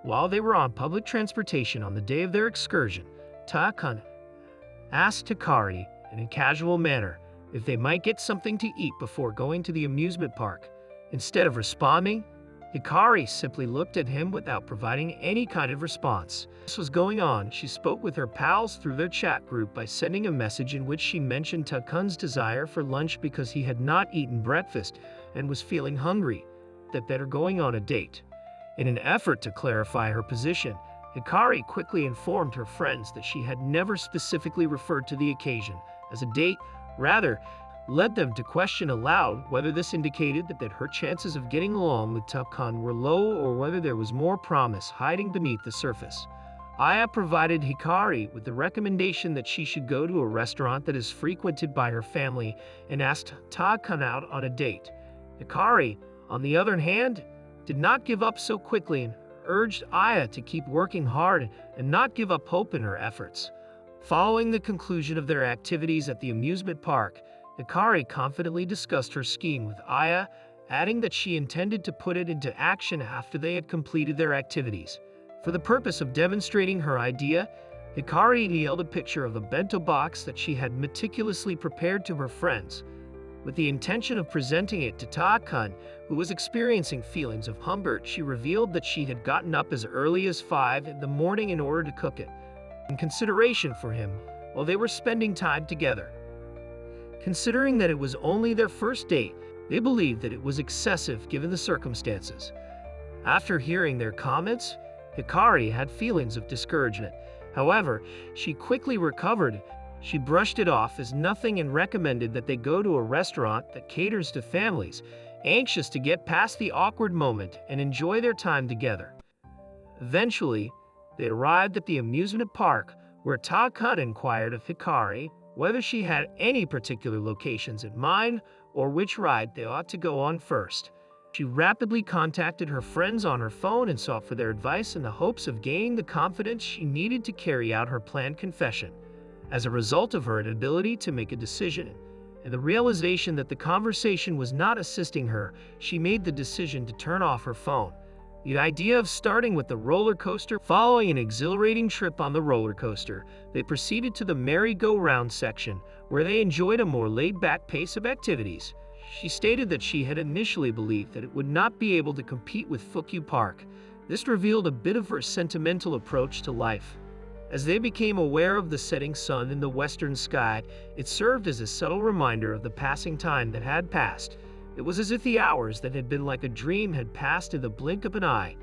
While they were on public transportation on the day of their excursion, Ta-kun asked Hikari in a casual manner if they might get something to eat before going to the amusement park. Instead of responding, Hikari simply looked at him without providing any kind of response. This was going on, she spoke with her pals through their chat group by sending a message in which she mentioned Ta-kun's desire for lunch because he had not eaten breakfast and was feeling hungry, that they were going on a date. In an effort to clarify her position, Hikari quickly informed her friends that she had never specifically referred to the occasion as a date, rather led them to question aloud whether this indicated that her chances of getting along with Ta-kun were low or whether there was more promise hiding beneath the surface. Aya provided Hikari with the recommendation that she should go to a restaurant that is frequented by her family and asked Ta-kun out on a date. Hikari, on the other hand, did not give up so quickly and urged Aya to keep working hard and not give up hope in her efforts. Following the conclusion of their activities at the amusement park, Hikari confidently discussed her scheme with Aya, adding that she intended to put it into action after they had completed their activities. For the purpose of demonstrating her idea, Hikari yelled a picture of the bento box that she had meticulously prepared to her friends, with the intention of presenting it to Ta-kun, who was experiencing feelings of hunger. She revealed that she had gotten up as early as 5 in the morning in order to cook it, in consideration for him, while they were spending time together. Considering that it was only their first date, they believed that it was excessive given the circumstances. After hearing their comments, Hikari had feelings of discouragement. However, she quickly recovered. She brushed it off as nothing and recommended that they go to a restaurant that caters to families, anxious to get past the awkward moment and enjoy their time together. Eventually, they arrived at the amusement park, where Ta-kun inquired of Hikari whether she had any particular locations in mind or which ride they ought to go on first. She rapidly contacted her friends on her phone and sought for their advice in the hopes of gaining the confidence she needed to carry out her planned confession. As a result of her inability to make a decision and the realization that the conversation was not assisting her, she made the decision to turn off her phone. The idea of starting with the roller coaster, following an exhilarating trip on the roller coaster, they proceeded to the merry-go-round section, where they enjoyed a more laid-back pace of activities. She stated that she had initially believed that it would not be able to compete with Fukyu Park. This revealed a bit of her sentimental approach to life. As they became aware of the setting sun in the western sky, it served as a subtle reminder of the passing time that had passed. It was as if the hours that had been like a dream had passed in the blink of an eye.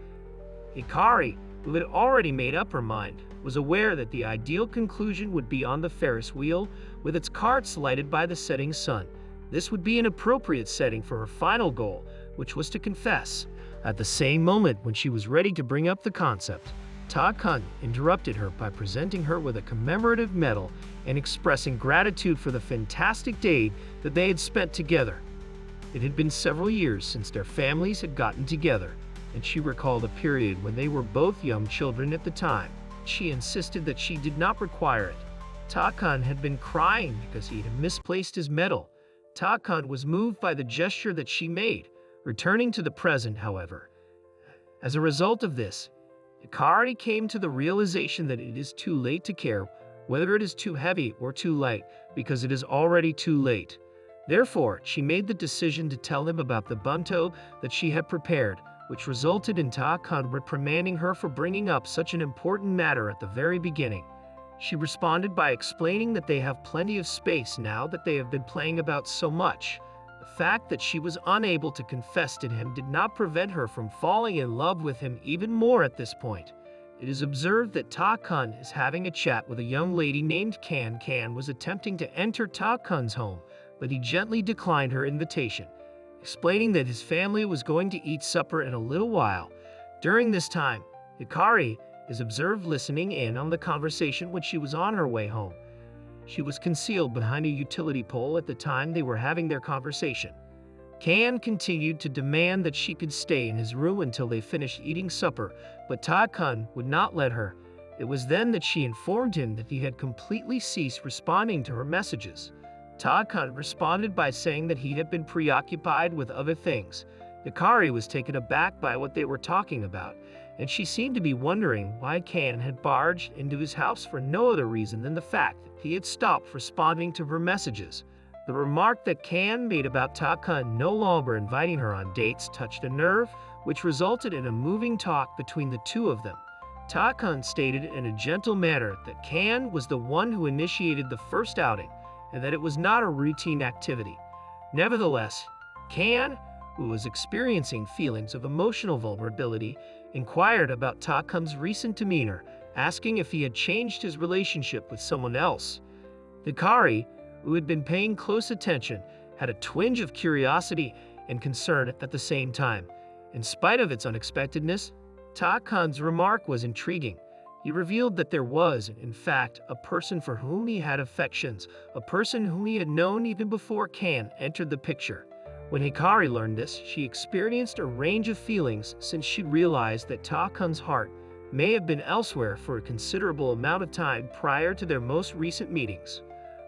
Hikari, who had already made up her mind, was aware that the ideal conclusion would be on the Ferris wheel, with its carts lighted by the setting sun. This would be an appropriate setting for her final goal, which was to confess. At the same moment when she was ready to bring up the concept, Ta-kun interrupted her by presenting her with a commemorative medal and expressing gratitude for the fantastic day that they had spent together. It had been several years since their families had gotten together, and she recalled a period when they were both young children at the time. She insisted that she did not require it. Ta-kun had been crying because he had misplaced his medal. Ta-kun was moved by the gesture that she made, returning to the present, however. As a result of this, Hikari came to the realization that it is too late to care whether it is too heavy or too light, because it is already too late. Therefore, she made the decision to tell him about the bento that she had prepared, which resulted in Ta-kun reprimanding her for bringing up such an important matter at the very beginning. She responded by explaining that they have plenty of space now that they have been playing about so much. The fact that she was unable to confess to him did not prevent her from falling in love with him even more at this point. It is observed that Ta-kun is having a chat with a young lady named Kan. Kan was attempting to enter Ta-kun's home, but he gently declined her invitation, explaining that his family was going to eat supper in a little while. During this time, Hikari is observed listening in on the conversation when she was on her way home. She was concealed behind a utility pole at the time they were having their conversation. Kan continued to demand that she could stay in his room until they finished eating supper, but Ta-kun would not let her. It was then that she informed him that he had completely ceased responding to her messages. Ta-kun responded by saying that he had been preoccupied with other things. Hikari was taken aback by what they were talking about, and she seemed to be wondering why Kan had barged into his house for no other reason than the fact that he had stopped responding to her messages. The remark that Kan made about Ta-kun no longer inviting her on dates touched a nerve, which resulted in a moving talk between the two of them. Ta-kun stated in a gentle manner that Kan was the one who initiated the first outing, and that it was not a routine activity. Nevertheless, Kan, who was experiencing feelings of emotional vulnerability, inquired about Ta-kun's recent demeanor, asking if he had changed his relationship with someone else. Hikari, who had been paying close attention, had a twinge of curiosity and concern at the same time. In spite of its unexpectedness, Ta-kun's remark was intriguing. He revealed that there was, in fact, a person for whom he had affections, a person whom he had known even before Kan entered the picture. When Hikari learned this, she experienced a range of feelings since she realized that Ta-kun's heart may have been elsewhere for a considerable amount of time prior to their most recent meetings.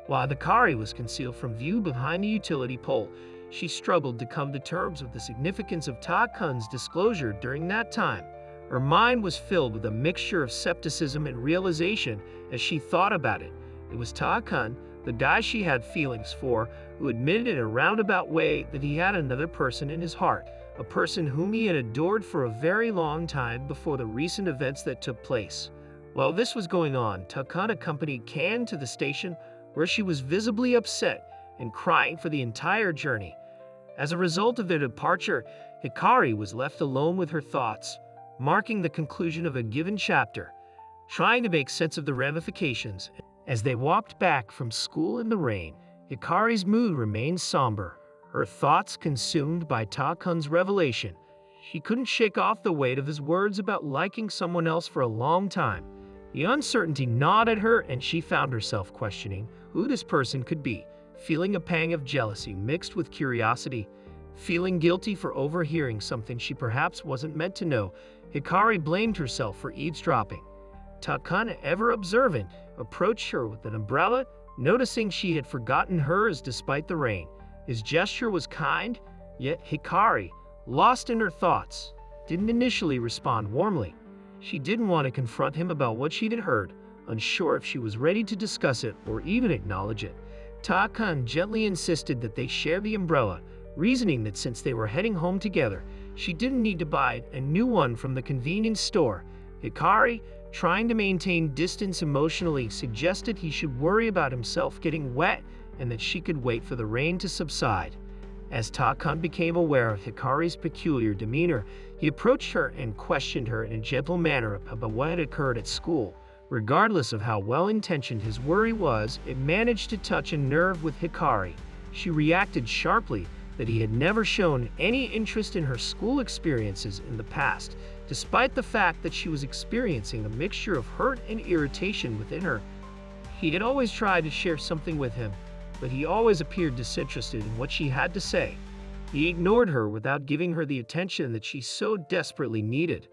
While Hikari was concealed from view behind the utility pole, she struggled to come to terms with the significance of Ta-kun's disclosure during that time. Her mind was filled with a mixture of skepticism and realization as she thought about it. It was Ta-kun, the guy she had feelings for, who admitted in a roundabout way that he had another person in his heart, a person whom he had adored for a very long time before the recent events that took place. While this was going on, Ta-kun accompanied Kan to the station, where she was visibly upset and crying for the entire journey. As a result of their departure, Hikari was left alone with her thoughts, marking the conclusion of a given chapter. Trying to make sense of the ramifications, as they walked back from school in the rain, Hikari's mood remained somber, her thoughts consumed by Ta-kun's revelation. She couldn't shake off the weight of his words about liking someone else for a long time. The uncertainty gnawed at her, and she found herself questioning who this person could be, feeling a pang of jealousy mixed with curiosity. Feeling guilty for overhearing something she perhaps wasn't meant to know, Hikari blamed herself for eavesdropping. Ta-kun, ever observant, approached her with an umbrella, noticing she had forgotten hers despite the rain. His gesture was kind, yet Hikari, lost in her thoughts, didn't initially respond warmly. She didn't want to confront him about what she'd heard, unsure if she was ready to discuss it or even acknowledge it. Ta-kun gently insisted that they share the umbrella, reasoning that since they were heading home together, she didn't need to buy a new one from the convenience store. Hikari, trying to maintain distance emotionally, suggested he should worry about himself getting wet and that she could wait for the rain to subside. As Ta-kun became aware of Hikari's peculiar demeanor, he approached her and questioned her in a gentle manner about what had occurred at school. Regardless of how well-intentioned his worry was, it managed to touch a nerve with Hikari. She reacted sharply that he had never shown any interest in her school experiences in the past, despite the fact that she was experiencing a mixture of hurt and irritation within her. He had always tried to share something with him, but he always appeared disinterested in what she had to say. He ignored her without giving her the attention that she so desperately needed.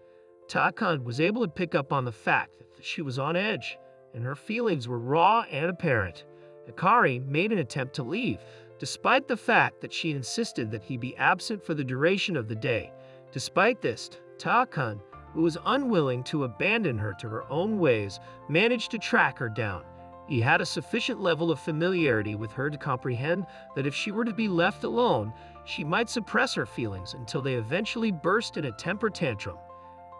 Ta-kun was able to pick up on the fact that she was on edge, and her feelings were raw and apparent. Hikari made an attempt to leave, despite the fact that she insisted that he be absent for the duration of the day. Despite this, Ta-kun, who was unwilling to abandon her to her own ways, managed to track her down. He had a sufficient level of familiarity with her to comprehend that if she were to be left alone, she might suppress her feelings until they eventually burst in a temper tantrum.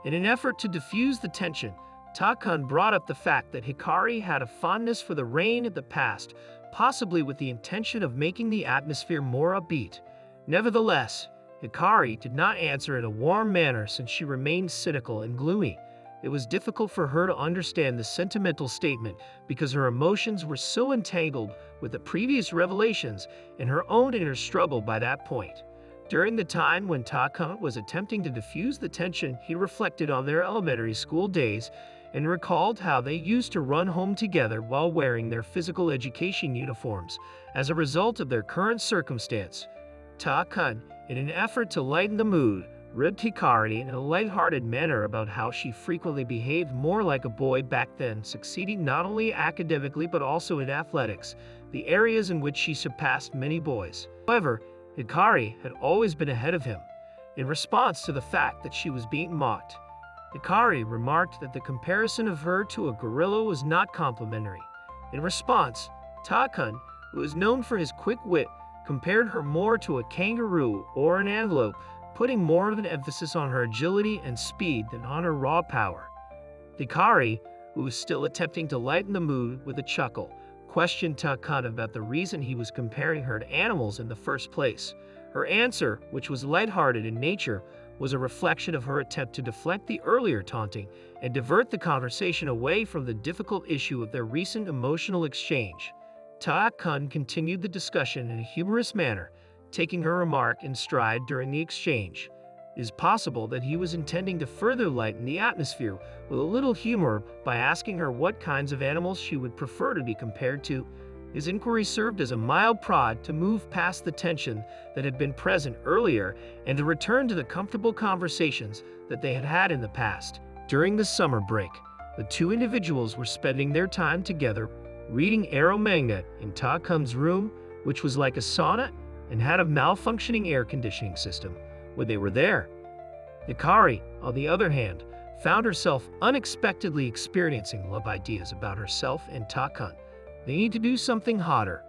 In an effort to diffuse the tension, Ta-kun brought up the fact that Hikari had a fondness for the rain in the past, possibly with the intention of making the atmosphere more upbeat. Nevertheless, Hikari did not answer in a warm manner since she remained cynical and gloomy. It was difficult for her to understand the sentimental statement because her emotions were so entangled with the previous revelations and her own inner struggle by that point. During the time when Ta-kun was attempting to diffuse the tension, he reflected on their elementary school days and recalled how they used to run home together while wearing their physical education uniforms. As a result of their current circumstance, Ta-kun, in an effort to lighten the mood, ribbed Hikari in a lighthearted manner about how she frequently behaved more like a boy back then, succeeding not only academically but also in athletics, the areas in which she surpassed many boys. However, Hikari had always been ahead of him. In response to the fact that she was being mocked, Hikari remarked that the comparison of her to a gorilla was not complimentary. In response, Takun, who is known for his quick wit, compared her more to a kangaroo or an antelope, putting more of an emphasis on her agility and speed than on her raw power. Hikari, who was still attempting to lighten the mood with a chuckle, questioned Takun about the reason he was comparing her to animals in the first place. Her answer, which was lighthearted in nature, was a reflection of her attempt to deflect the earlier taunting and divert the conversation away from the difficult issue of their recent emotional exchange. Ta-kun continued the discussion in a humorous manner, taking her remark in stride during the exchange. It is possible that he was intending to further lighten the atmosphere with a little humor by asking her what kinds of animals she would prefer to be compared to. His inquiry served as a mild prod to move past the tension that had been present earlier and to return to the comfortable conversations that they had had in the past. During the summer break, the two individuals were spending their time together reading Arrow Manga in Ta-kun's room, which was like a sauna and had a malfunctioning air conditioning system when they were there. Hikari, on the other hand, found herself unexpectedly experiencing love ideas about herself and Ta-kun. They need to do something hotter.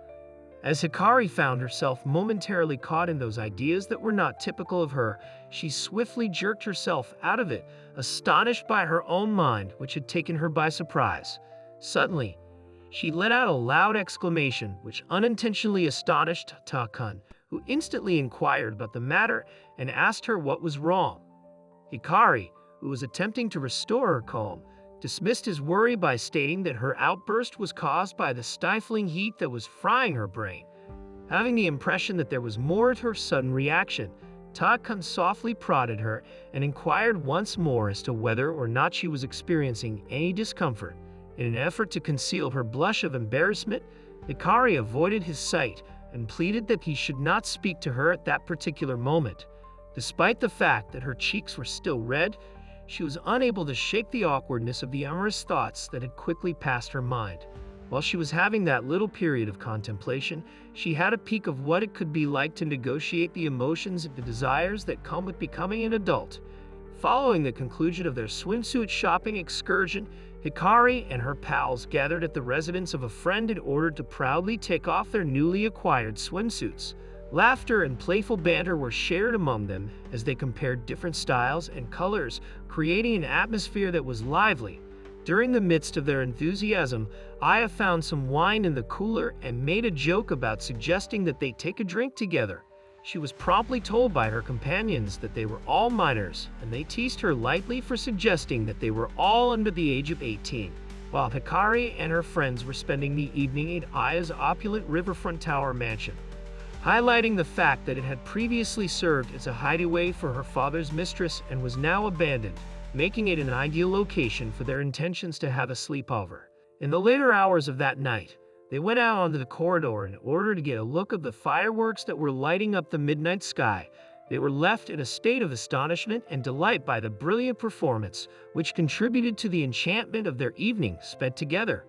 As Hikari found herself momentarily caught in those ideas that were not typical of her, she swiftly jerked herself out of it, astonished by her own mind, which had taken her by surprise. Suddenly, she let out a loud exclamation, which unintentionally astonished Ta-kun, who instantly inquired about the matter and asked her what was wrong. Hikari, who was attempting to restore her calm, dismissed his worry by stating that her outburst was caused by the stifling heat that was frying her brain. Having the impression that there was more to her sudden reaction, Ta-kun softly prodded her and inquired once more as to whether or not she was experiencing any discomfort. In an effort to conceal her blush of embarrassment, Hikari avoided his sight and pleaded that he should not speak to her at that particular moment. Despite the fact that her cheeks were still red, she was unable to shake the awkwardness of the amorous thoughts that had quickly passed her mind. While she was having that little period of contemplation, she had a peek of what it could be like to negotiate the emotions and the desires that come with becoming an adult. Following the conclusion of their swimsuit shopping excursion, Hikari and her pals gathered at the residence of a friend in order to proudly take off their newly acquired swimsuits. Laughter and playful banter were shared among them as they compared different styles and colors, creating an atmosphere that was lively. During the midst of their enthusiasm, Aya found some wine in the cooler and made a joke about suggesting that they take a drink together. She was promptly told by her companions that they were all minors, and they teased her lightly for suggesting that they were all under the age of 18. While Hikari and her friends were spending the evening at Aya's opulent riverfront tower mansion, highlighting the fact that it had previously served as a hideaway for her father's mistress and was now abandoned, making it an ideal location for their intentions to have a sleepover. In the later hours of that night, they went out onto the corridor in order to get a look of the fireworks that were lighting up the midnight sky. They were left in a state of astonishment and delight by the brilliant performance, which contributed to the enchantment of their evening spent together.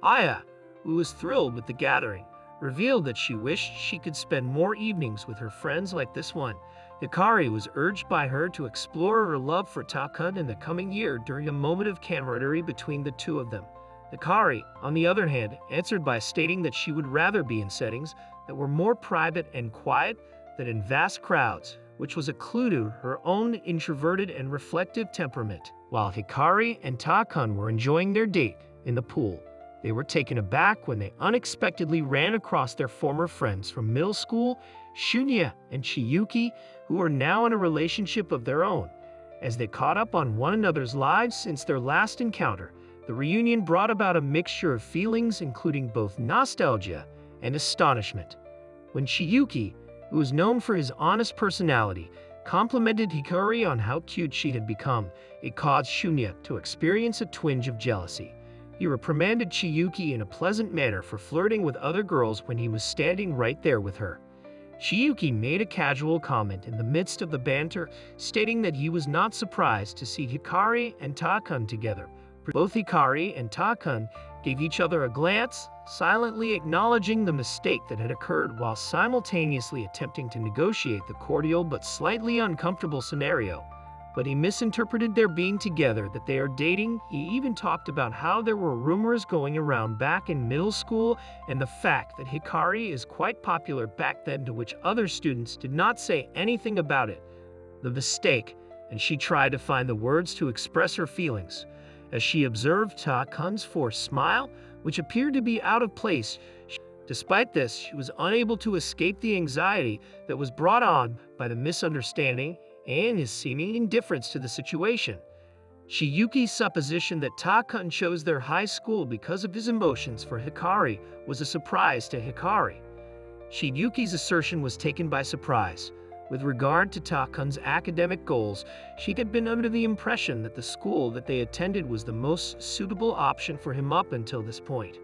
Aya, who was thrilled with the gathering, revealed that she wished she could spend more evenings with her friends like this one. Hikari was urged by her to explore her love for Ta-kun in the coming year during a moment of camaraderie between the two of them. Hikari, on the other hand, answered by stating that she would rather be in settings that were more private and quiet than in vast crowds, which was a clue to her own introverted and reflective temperament. While Hikari and Ta-kun were enjoying their date in the pool, they were taken aback when they unexpectedly ran across their former friends from middle school, Shunya and Chiyuki, who were now in a relationship of their own. As they caught up on one another's lives since their last encounter, the reunion brought about a mixture of feelings including both nostalgia and astonishment. When Chiyuki, who was known for his honest personality, complimented Hikari on how cute she had become, it caused Shunya to experience a twinge of jealousy. He reprimanded Chiyuki in a pleasant manner for flirting with other girls when he was standing right there with her. Chiyuki made a casual comment in the midst of the banter, stating that he was not surprised to see Hikari and Ta-kun together. Both Hikari and Ta-kun gave each other a glance, silently acknowledging the mistake that had occurred while simultaneously attempting to negotiate the cordial but slightly uncomfortable scenario. but he misinterpreted their being together, that they are dating. He even talked about how there were rumors going around back in middle school and the fact that Hikari is quite popular back then, to which other students did not say anything about it. The mistake, and she tried to find the words to express her feelings. As she observed Ta-kun's forced smile, which appeared to be out of place, despite this, she was unable to escape the anxiety that was brought on by the misunderstanding and his seeming indifference to the situation. Shiyuki's supposition that Ta-kun chose their high school because of his emotions for Hikari was a surprise to Hikari. Shiyuki's assertion was taken by surprise. With regard to Ta-kun's academic goals, she had been under the impression that the school that they attended was the most suitable option for him up until this point.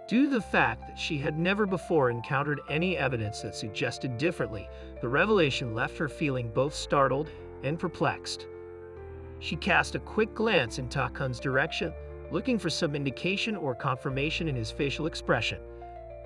Due to the fact that she had never before encountered any evidence that suggested differently, the revelation left her feeling both startled and perplexed. She cast a quick glance in Ta-kun's direction, looking for some indication or confirmation in his facial expression.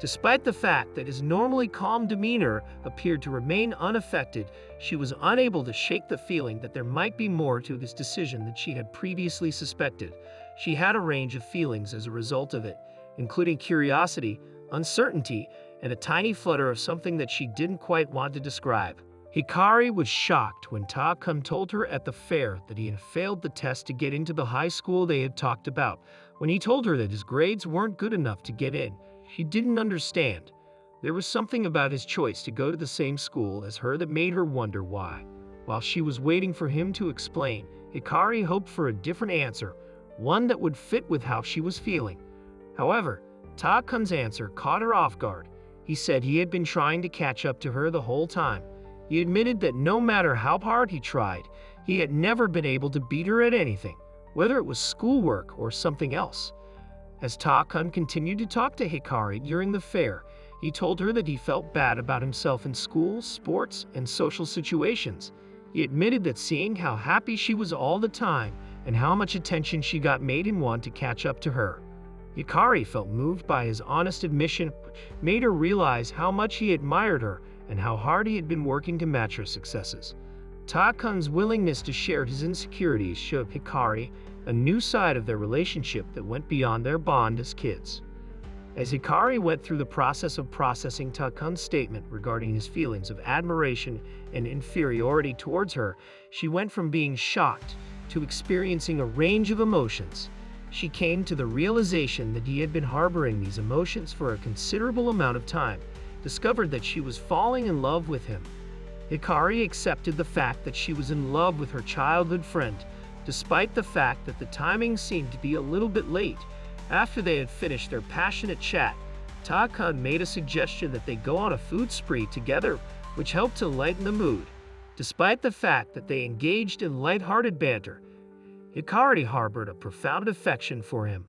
Despite the fact that his normally calm demeanor appeared to remain unaffected, she was unable to shake the feeling that there might be more to his decision than she had previously suspected. She had a range of feelings as a result of it, including curiosity, uncertainty, and a tiny flutter of something that she didn't quite want to describe. Hikari was shocked when Ta-kun told her at the fair that he had failed the test to get into the high school they had talked about. When he told her that his grades weren't good enough to get in, she didn't understand. There was something about his choice to go to the same school as her that made her wonder why. While she was waiting for him to explain, Hikari hoped for a different answer, one that would fit with how she was feeling. However, Ta-kun's answer caught her off guard. He said he had been trying to catch up to her the whole time. He admitted that no matter how hard he tried, he had never been able to beat her at anything, whether it was schoolwork or something else. As Ta-kun continued to talk to Hikari during the fair, he told her that he felt bad about himself in school, sports, and social situations. He admitted that seeing how happy she was all the time and how much attention she got made him want to catch up to her. Hikari felt moved by his honest admission, which made her realize how much he admired her and how hard he had been working to match her successes. Ta-kun's willingness to share his insecurities showed Hikari a new side of their relationship that went beyond their bond as kids. As Hikari went through the process of processing Ta-kun's statement regarding his feelings of admiration and inferiority towards her, she went from being shocked to experiencing a range of emotions. She came to the realization that he had been harboring these emotions for a considerable amount of time, discovered that she was falling in love with him. Hikari accepted the fact that she was in love with her childhood friend, despite the fact that the timing seemed to be a little bit late. After they had finished their passionate chat, Ta-kun made a suggestion that they go on a food spree together, which helped to lighten the mood. Despite the fact that they engaged in light-hearted banter, Hikari harbored a profound affection for him.